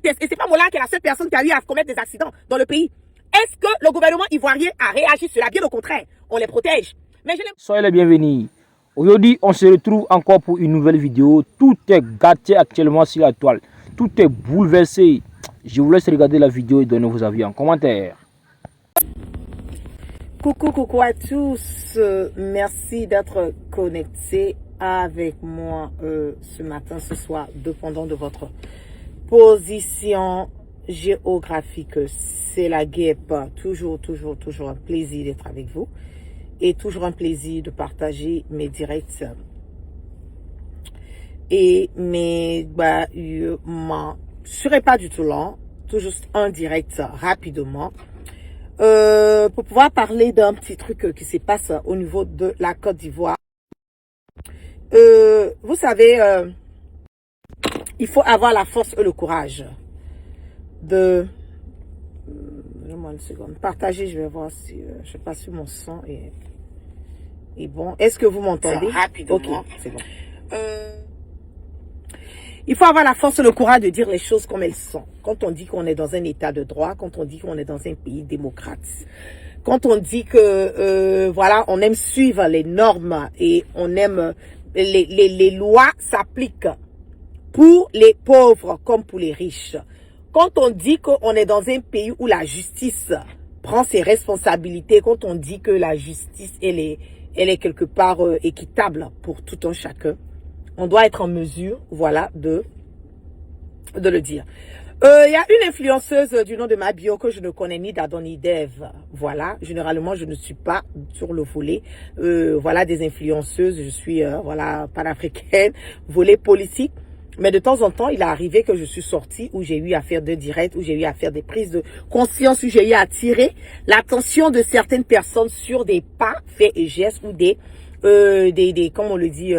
vitesse. Et c'est pas Mollah qui est la seule personne qui a eu à commettre des accidents dans le pays. Est-ce que le gouvernement ivoirien a réagi sur cela? Bien au contraire, on les protège. Mais Soyez les bienvenus. Aujourd'hui, on se retrouve encore pour une nouvelle vidéo. Tout est gâté actuellement sur la toile. Tout est bouleversé. Je vous laisse regarder la vidéo et donner vos avis en commentaire. Coucou à tous. Merci d'être connectés avec moi ce matin, ce soir, dépendant de votre position géographique. C'est la guêpe. Toujours un plaisir d'être avec vous. Et toujours un plaisir de partager mes directs. Et je ne serai pas du tout lent. Tout juste un direct rapidement. Pour pouvoir parler d'un petit truc qui se passe au niveau de la Côte d'Ivoire. Vous savez, il faut avoir la force et le courage de... Donne-moi une seconde. Partager, je vais voir si... je sais pas si mon son est bon. Est-ce que vous m'entendez? Rapidement. Ok, c'est bon. Il faut avoir la force et le courage de dire les choses comme elles sont. Quand on dit qu'on est dans un état de droit, quand on dit qu'on est dans un pays démocrate, quand on dit que voilà, on aime suivre les normes et on aime les lois s'appliquent pour les pauvres comme pour les riches. Quand on dit qu'on est dans un pays où la justice prend ses responsabilités, quand on dit que la justice elle est quelque part équitable pour tout un chacun, on doit être en mesure, voilà, de le dire. Il y a une influenceuse du nom de Mabio que je ne connais ni d'Adon ni d'Ève. Voilà, généralement, je ne suis pas sur le volet. Voilà, des influenceuses. Je suis, voilà, panafricaine, volet politique. Mais de temps en temps, il est arrivé que je suis sortie où j'ai eu à faire des directs, où j'ai eu à faire des prises de conscience, où j'ai eu à attirer l'attention de certaines personnes sur des pas, faits et gestes ou des comment on le dit,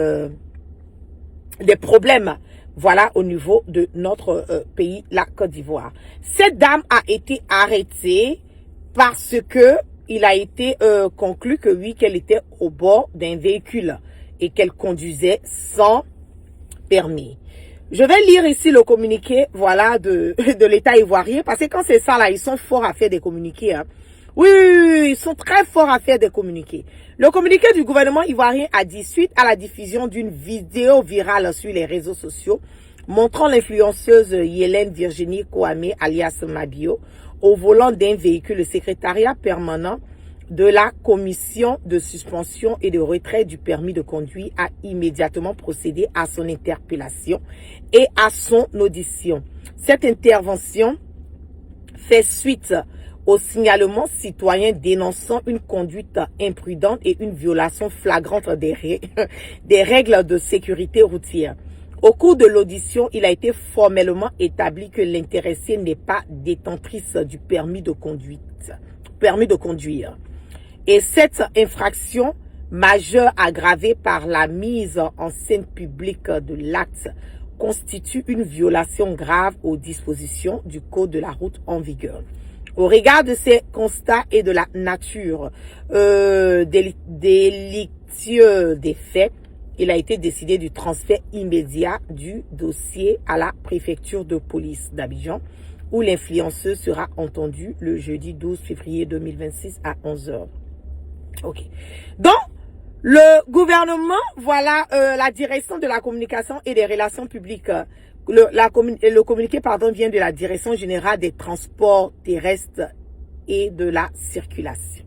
des problèmes, voilà, au niveau de notre pays, la Côte d'Ivoire. Cette dame a été arrêtée parce que il a été conclu que oui, qu'elle était au bord d'un véhicule et qu'elle conduisait sans permis. Je vais lire ici le communiqué, voilà, de l'État ivoirien, parce que quand c'est ça, là, ils sont forts à faire des communiqués, hein. Oui, ils sont très forts à faire des communiqués. Le communiqué du gouvernement ivoirien a dit suite à la diffusion d'une vidéo virale sur les réseaux sociaux montrant l'influenceuse Yélène Virginie Kouamé, alias Mabio, au volant d'un véhicule, le secrétariat permanent de la commission de suspension et de retrait du permis de conduire a immédiatement procédé à son interpellation et à son audition. Cette intervention fait suite au signalement citoyen dénonçant une conduite imprudente et une violation flagrante des règles de sécurité routière. Au cours de l'audition, il a été formellement établi que l'intéressée n'est pas détentrice du permis de conduire. Et cette infraction majeure aggravée par la mise en scène publique de l'acte constitue une violation grave aux dispositions du Code de la route en vigueur. Au regard de ces constats et de la nature délictueuse des faits, il a été décidé du transfert immédiat du dossier à la préfecture de police d'Abidjan, où l'influenceuse sera entendue le jeudi 12 février 2026 à 11 h. Ok. Donc, le gouvernement, voilà, la direction de la communication et des relations publiques, le communiqué, pardon, vient de la direction générale des transports terrestres et de la circulation.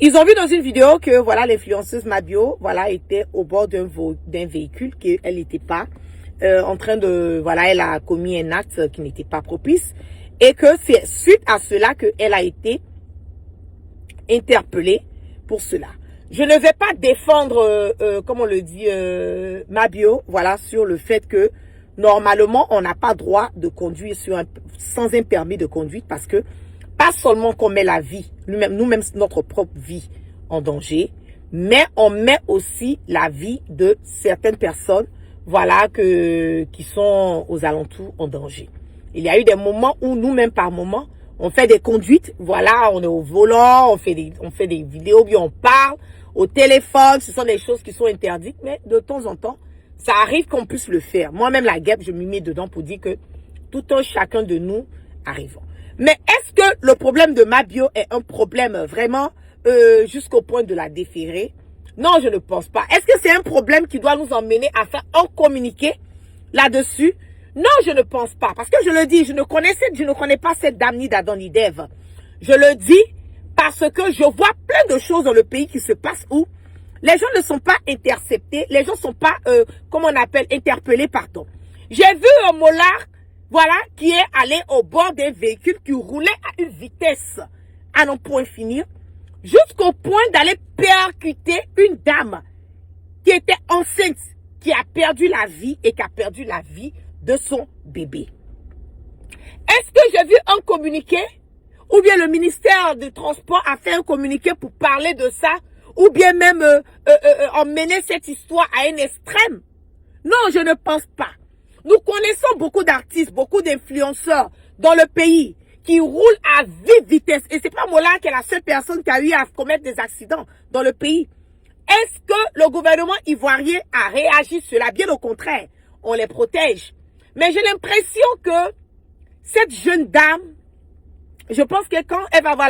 Ils ont vu dans une vidéo que, voilà, l'influenceuse Mabio, voilà, était au bord d'un véhicule, qu'elle n'était pas en train de, voilà, elle a commis un acte qui n'était pas propice et que c'est suite à cela qu'elle a été interpellée pour cela. Je ne vais pas défendre, comme on le dit, Mabio, voilà, sur le fait que normalement, on n'a pas droit de conduire sans un permis de conduite parce que pas seulement qu'on met la vie, nous-mêmes notre propre vie en danger, mais on met aussi la vie de certaines personnes, voilà, qui sont aux alentours en danger. Il y a eu des moments où nous-mêmes par moment, on fait des conduites, voilà, on est au volant, on fait des vidéos, puis on parle au téléphone, ce sont des choses qui sont interdites, mais de temps en temps, ça arrive qu'on puisse le faire. Moi-même, la guêpe, je m'y mets dedans pour dire que tout un chacun de nous arrivons. Mais est-ce que le problème de Mabio est un problème vraiment jusqu'au point de la déférer? Non, je ne pense pas. Est-ce que c'est un problème qui doit nous emmener à faire un communiqué là-dessus? Non, je ne pense pas. Parce que je le dis, je ne connais pas cette dame ni d'Adam ni d'Ève. Je le dis parce que je vois plein de choses dans le pays qui se passent où les gens ne sont pas interceptés, les gens ne sont pas, comment on appelle, interpellés, pardon. J'ai vu un molard, voilà, qui est allé au bord d'un véhicule qui roulait à une vitesse à n'en point finir, jusqu'au point d'aller percuter une dame qui était enceinte, qui a perdu la vie et qui a perdu la vie de son bébé. Est-ce que j'ai vu un communiqué? Ou bien le ministère du Transport a fait un communiqué pour parler de ça? Ou bien même emmener cette histoire à un extrême? Non, je ne pense pas. Nous connaissons beaucoup d'artistes, beaucoup d'influenceurs dans le pays qui roulent à vive vitesse. Et c'est pas Mola qui est la seule personne qui a eu à commettre des accidents dans le pays. Est-ce que le gouvernement ivoirien a réagi sur cela? Bien au contraire, on les protège. Mais j'ai l'impression que cette jeune dame, je pense que quand elle va avoir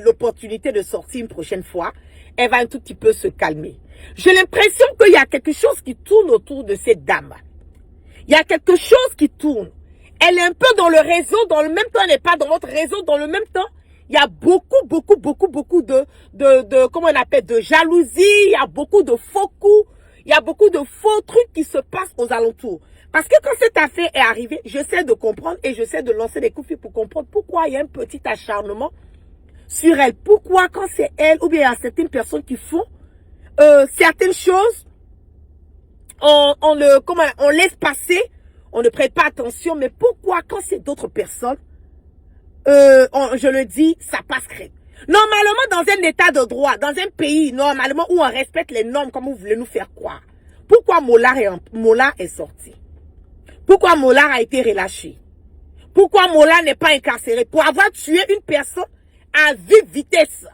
l'opportunité de sortir une prochaine fois, elle va un tout petit peu se calmer. J'ai l'impression qu'il y a quelque chose qui tourne autour de cette dame. Il y a quelque chose qui tourne. Elle est un peu dans le réseau, dans le même temps, elle n'est pas dans votre réseau, dans le même temps. Il y a beaucoup de comment on appelle, de jalousie, il y a beaucoup de faux coups, il y a beaucoup de faux trucs qui se passent aux alentours. Parce que quand cette affaire est arrivée, j'essaie de comprendre et j'essaie de lancer des coups de fil pour comprendre pourquoi il y a un petit acharnement sur elle. Pourquoi quand c'est elle ou bien il y a certaines personnes qui font certaines choses, on laisse passer, on ne prête pas attention, mais pourquoi quand c'est d'autres personnes, je le dis, ça passe crème. Normalement, dans un état de droit, dans un pays, normalement, où on respecte les normes comme vous voulez nous faire croire, pourquoi Mola est sorti? Pourquoi Mola a été relâché? Pourquoi Mola n'est pas incarcéré? Pour avoir tué une personne à vive vitesse.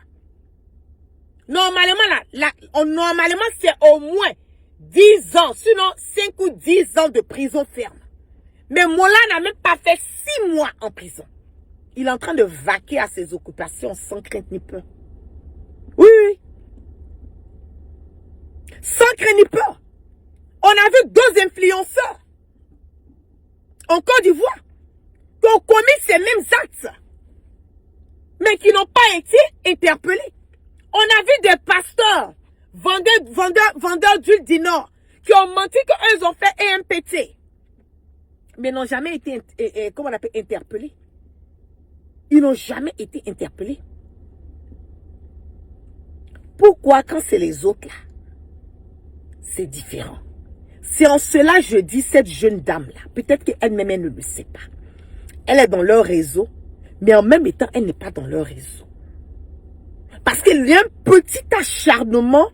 Normalement, c'est au moins 10 ans, sinon 5 ou 10 ans de prison ferme. Mais Mola n'a même pas fait 6 mois en prison. Il est en train de vaquer à ses occupations sans crainte ni peur. Oui, oui. Sans crainte ni peur. On a vu 2 influenceurs en Côte d'Ivoire qui ont commis ces mêmes actes, mais qui n'ont pas été interpellés. On a vu des pasteurs, vendeurs d'huile du Nord, qui ont menti qu'eux ont fait EMPT, mais n'ont jamais été, comment on appelle, interpellés. Ils n'ont jamais été interpellés. Pourquoi quand c'est les autres là, c'est différent? C'est en cela je dis cette jeune dame-là, peut-être qu'elle-même elle ne le sait pas. Elle est dans leur réseau, mais en même temps, elle n'est pas dans leur réseau. Parce qu'il y a un petit acharnement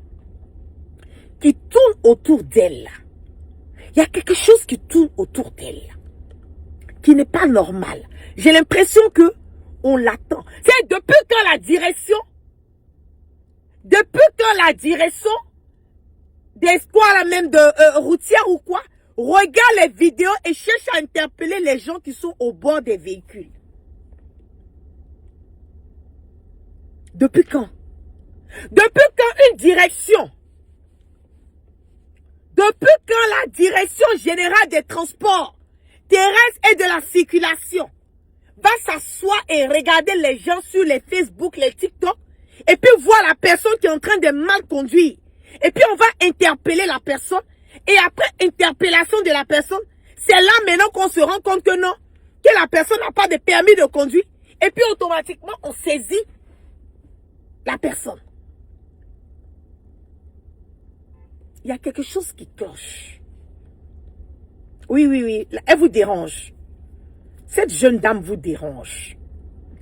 qui tourne autour d'elle. Il y a quelque chose qui tourne autour d'elle, qui n'est pas normal. J'ai l'impression que on l'attend. C'est depuis quand la direction d'espoir, même de routière ou quoi, regarde les vidéos et cherche à interpeller les gens qui sont au bord des véhicules. Depuis quand? Depuis quand une direction? Depuis quand la direction générale des transports terrestres et de la circulation va s'asseoir et regarder les gens sur les Facebook, les TikTok, et puis voir la personne qui est en train de mal conduire. Et puis on va interpeller la personne. Et après interpellation de la personne, c'est là maintenant qu'on se rend compte que non, que la personne n'a pas de permis de conduire. Et puis automatiquement, on saisit la personne. Il y a quelque chose qui cloche. Oui, oui, oui. Elle vous dérange. Cette jeune dame vous dérange.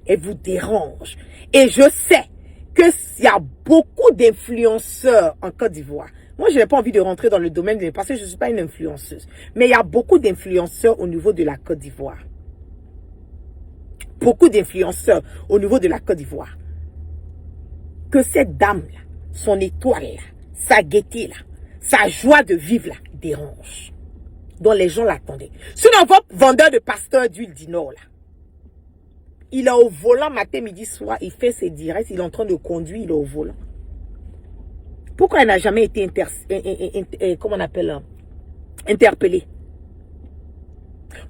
Elle vous dérange. Et je sais qu'il y a beaucoup d'influenceurs en Côte d'Ivoire. Moi, je n'ai pas envie de rentrer dans le domaine parce que je ne suis pas une influenceuse. Mais il y a beaucoup d'influenceurs au niveau de la Côte d'Ivoire. Beaucoup d'influenceurs au niveau de la Côte d'Ivoire. Que cette dame-là, son étoile-là, sa gaieté-là, sa joie de vivre-là, dérange. dont les gens l'attendaient. Sinon, votre vendeur de pasteur d'huile d'Inor, là, il est au volant matin, midi, soir, il fait ses directs, il est en train de conduire, il est au volant. Pourquoi il n'a jamais été comment on appelle, interpellé?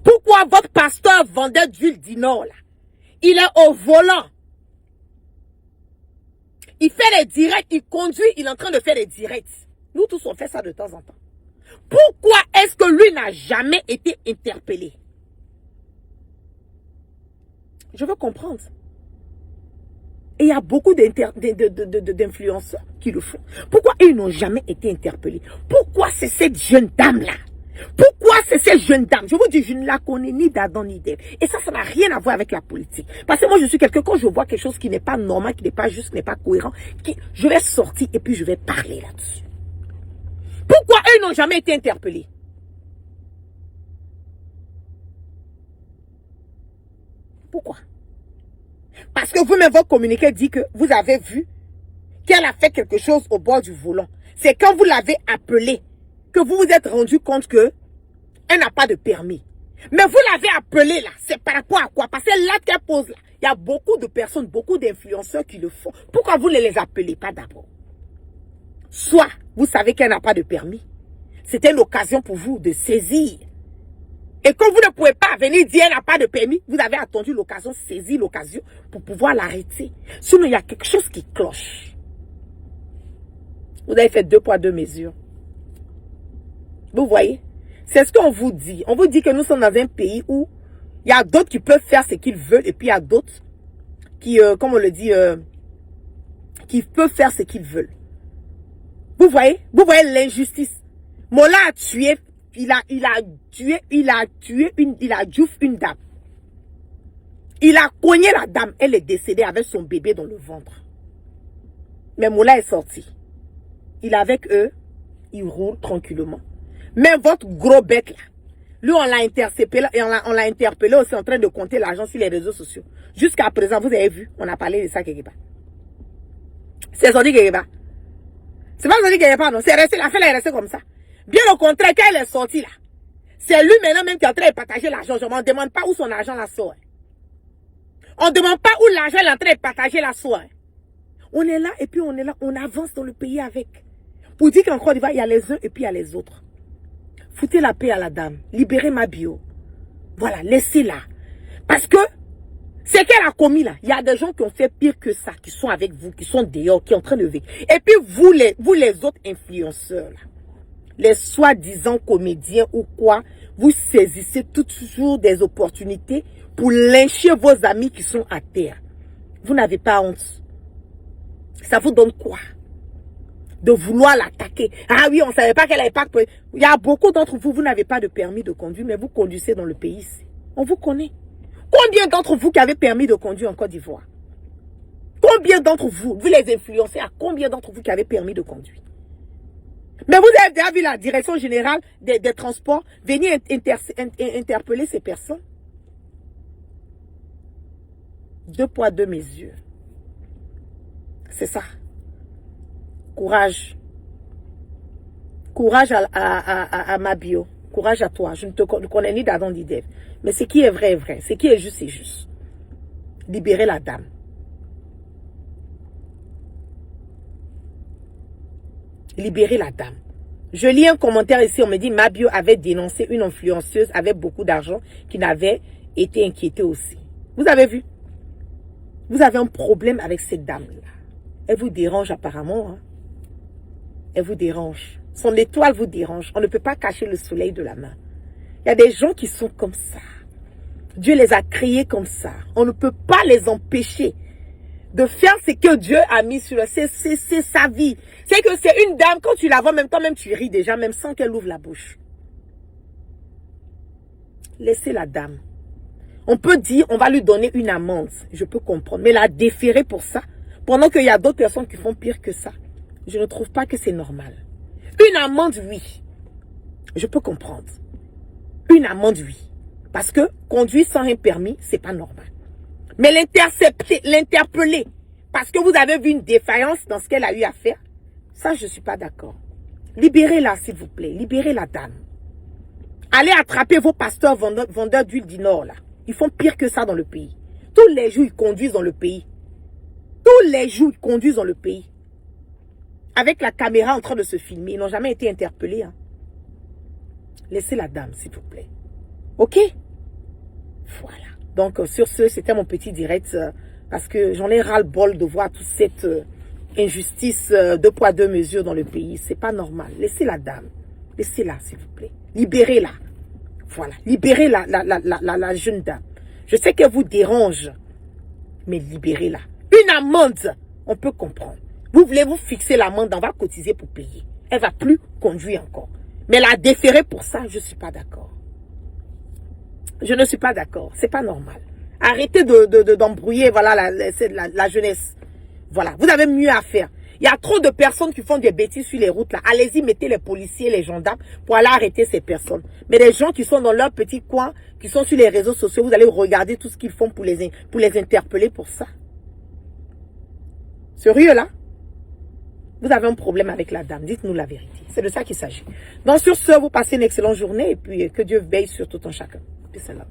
Pourquoi votre pasteur vendeur d'huile d'Inor, là, il est au volant? Il fait les directs, il conduit, il est en train de faire les directs. Nous tous, on fait ça de temps en temps. Pourquoi est-ce que lui n'a jamais été interpellé? Je veux comprendre. Et il y a beaucoup d'influenceurs qui le font. Pourquoi ils n'ont jamais été interpellés? Pourquoi c'est cette jeune dame-là? Pourquoi c'est cette jeune dame? Je vous dis, je ne la connais ni d'Adam ni d'Ève. Et ça n'a rien à voir avec la politique. Parce que moi, je suis quelqu'un, quand je vois quelque chose qui n'est pas normal, qui n'est pas juste, qui n'est pas cohérent, je vais sortir et puis je vais parler là-dessus. Pourquoi eux n'ont jamais été interpellés? Pourquoi? Parce que vous-même, votre communiqué dit que vous avez vu qu'elle a fait quelque chose au bord du volant. C'est quand vous l'avez appelée que vous vous êtes rendu compte que elle n'a pas de permis. Mais vous l'avez appelée là, c'est par rapport à quoi? Parce que là qu'elle pose là, il y a beaucoup de personnes, beaucoup d'influenceurs qui le font. Pourquoi vous ne les appelez pas d'abord? Soit vous savez qu'elle n'a pas de permis. C'était une occasion pour vous de saisir. Et quand vous ne pouvez pas venir dire qu'elle n'a pas de permis, vous avez attendu l'occasion, saisir l'occasion pour pouvoir l'arrêter. Sinon, il y a quelque chose qui cloche. Vous avez fait 2 poids 2 mesures. Vous voyez? C'est ce qu'on vous dit. On vous dit que nous sommes dans un pays où il y a d'autres qui peuvent faire ce qu'ils veulent et puis il y a d'autres qui, comme on le dit, qui peuvent faire ce qu'ils veulent. Vous voyez l'injustice. Mola a tué, il a tué une dame. Il a cogné la dame, elle est décédée avec son bébé dans le ventre. Mais Mola est sorti. Il est avec eux, il roule tranquillement. Mais votre gros bec là, lui on l'a intercepté, et on l'a interpellé aussi en train de compter l'argent sur les réseaux sociaux. Jusqu'à présent, vous avez vu, on a parlé de ça quelque part. C'est sorti quelque part. C'est pas sorti quelque part, non. C'est resté, la fille est restée comme ça. Bien au contraire, quand elle est sortie là, c'est lui maintenant même qui est en train de partager l'argent. Je ne me demande pas où son argent la sort. On ne demande pas où l'argent est en train de partager la soirée. On est là et puis on est là, on avance dans le pays avec. Pour dire qu'en Côte d'Ivoire, il y a les uns et puis il y a les autres. Foutez la paix à la dame. Libérez ma bio. Voilà, laissez-la. Parce que ce qu'elle a commis là, il y a des gens qui ont fait pire que ça, qui sont avec vous, qui sont dehors, qui sont en train de vivre. Et puis vous les autres influenceurs là, les soi-disant comédiens ou quoi, vous saisissez toujours des opportunités pour lyncher vos amis qui sont à terre. Vous n'avez pas honte. Ça vous donne quoi? De vouloir l'attaquer. Ah oui, on ne savait pas qu'elle n'avait pas de permis. Il y a beaucoup d'entre vous, vous n'avez pas de permis de conduire, mais vous conduisez dans le pays ici. On vous connaît. Combien d'entre vous qui avez permis de conduire en Côte d'Ivoire? Combien d'entre vous, vous les influencez, à combien d'entre vous qui avez permis de conduire? Mais vous avez déjà vu la direction générale des transports venir interpeller ces personnes? 2 poids 2 mesures. C'est ça. Courage. Courage à ma bio. Courage à toi. Je ne te connais ni d'Adam ni d'Ève. Mais ce qui est vrai est vrai. Ce qui est juste est juste. Libérez la dame. Libérez la dame. Je lis un commentaire ici. On me dit Mabio avait dénoncé une influenceuse avec beaucoup d'argent qui n'avait été inquiétée aussi. Vous avez vu? Vous avez un problème avec cette dame-là. Elle vous dérange apparemment. Hein? Elle vous dérange. Son étoile vous dérange. On ne peut pas cacher le soleil de la main. Il y a des gens qui sont comme ça. Dieu les a créés comme ça. On ne peut pas les empêcher de faire ce que Dieu a mis sur eux. C'est sa vie. C'est que c'est une dame, quand tu la vois, même toi-même tu ris déjà, même sans qu'elle ouvre la bouche. Laissez la dame. On peut dire, on va lui donner une amende. Je peux comprendre. Mais la déférer pour ça, pendant qu'il y a d'autres personnes qui font pire que ça, je ne trouve pas que c'est normal. Une amende, oui. Je peux comprendre. Une amende, oui. Parce que conduire sans un permis, c'est pas normal. Mais l'interpeller, parce que vous avez vu une défaillance dans ce qu'elle a eu à faire, ça, je ne suis pas d'accord. Libérez-la, s'il vous plaît. Libérez la dame. Allez attraper vos pasteurs vendeurs d'huile du Nord, là. Ils font pire que ça dans le pays. Tous les jours, ils conduisent dans le pays. Tous les jours, ils conduisent dans le pays. Avec la caméra en train de se filmer. Ils n'ont jamais été interpellés. Hein. Laissez la dame, s'il vous plaît. OK? Voilà. Donc, sur ce, c'était mon petit direct. Parce que j'en ai ras-le-bol de voir toute cette injustice deux poids, deux mesures dans le pays. C'est pas normal. Laissez la dame. Laissez-la, s'il vous plaît. Libérez-la. Voilà. Libérez la jeune dame. Je sais qu'elle vous dérange. Mais libérez-la. Une amende, on peut comprendre. Vous voulez vous fixer l'amende, on va cotiser pour payer. Elle va plus conduire encore. Mais la déférer pour ça, je ne suis pas d'accord. Je ne suis pas d'accord. C'est pas normal. Arrêtez d'embrouiller voilà, la jeunesse. Voilà. Vous avez mieux à faire. Il y a trop de personnes qui font des bêtises sur les routes là. Allez-y, mettez les policiers, les gendarmes pour aller arrêter ces personnes. Mais les gens qui sont dans leur petit coin, qui sont sur les réseaux sociaux, vous allez regarder tout ce qu'ils font pour les interpeller pour ça. Sérieux là? Vous avez un problème avec la dame, dites-nous la vérité. C'est de ça qu'il s'agit. Donc sur ce, vous passez une excellente journée et puis que Dieu veille sur tout un chacun. Peace and love.